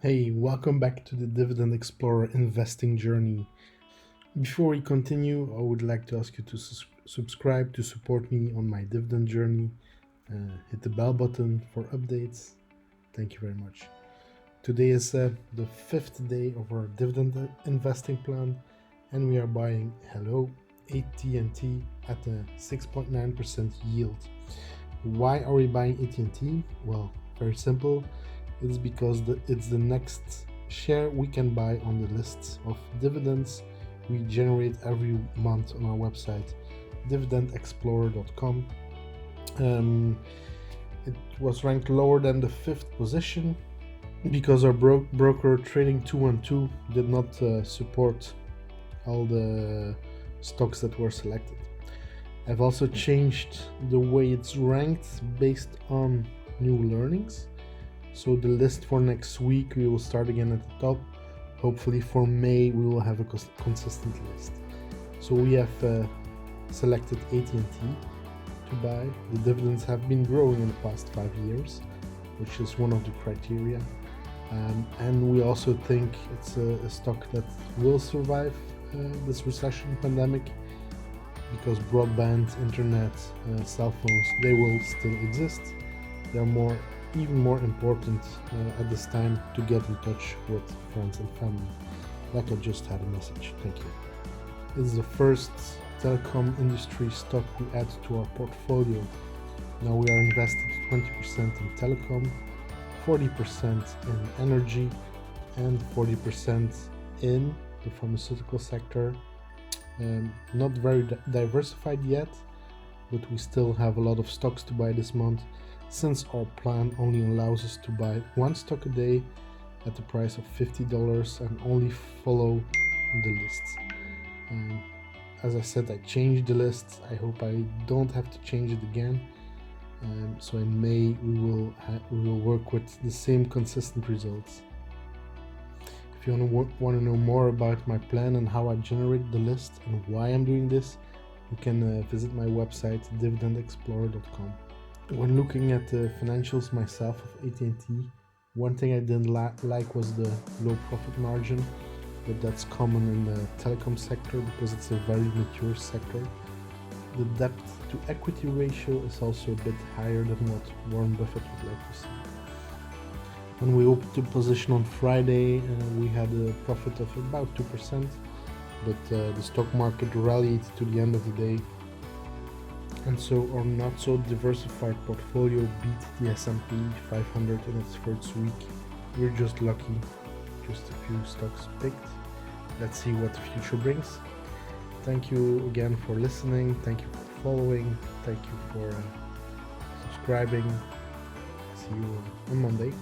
Hey, welcome back to the Dividend Explorer investing journey. Before we continue, I would like to ask you to subscribe to support me on my dividend journey. Hit the bell button for updates. Thank you very much. Today is the fifth day of our dividend investing plan, and we are buying AT&T at a 6.9% yield. Why are we buying AT&T? Well, very simple. It's because it's the next share we can buy on the list of dividends we generate every month on our website, dividendexplorer.com. It was ranked lower than the fifth position because our broker Trading 212 did not support all the stocks that were selected. I've also changed the way it's ranked based on new learnings. So the list for next week, we will start again at the top. Hopefully for May, we will have a consistent list. So we have selected AT&T to buy. The dividends have been growing in the past 5 years, which is one of the criteria. And we also think it's a stock that will survive this recession pandemic because broadband, internet, cell phones, they will still exist. They're even more important at this time to get in touch with friends and family. Like I just had a message. Thank you. This is the first telecom industry stock we add to our portfolio. Now we are invested 20% in telecom, 40% in energy, and 40% in the pharmaceutical sector. Not very diversified yet, but we still have a lot of stocks to buy this month, since our plan only allows us to buy one stock a day at the price of $50 and only follow the lists. As I said, I changed the list. I hope I don't have to change it again. So in May we will work with the same consistent results. If you want to know more about my plan and how I generate the list and why I'm doing this, you can visit my website dividendexplorer.com. When looking at the financials myself of AT&T, one thing I didn't like was the low profit margin, but that's common in the telecom sector because it's a very mature sector. The debt to equity ratio is also a bit higher than what Warren Buffett would like to see. When we opened the position on Friday, we had a profit of about 2%, but the stock market rallied to the end of the day, and so our not so diversified portfolio beat the S&P 500 in its first week. We're just lucky, just a few stocks picked. Let's see what the future brings. Thank you again for listening. Thank you for following. Thank you for subscribing. See you on Monday.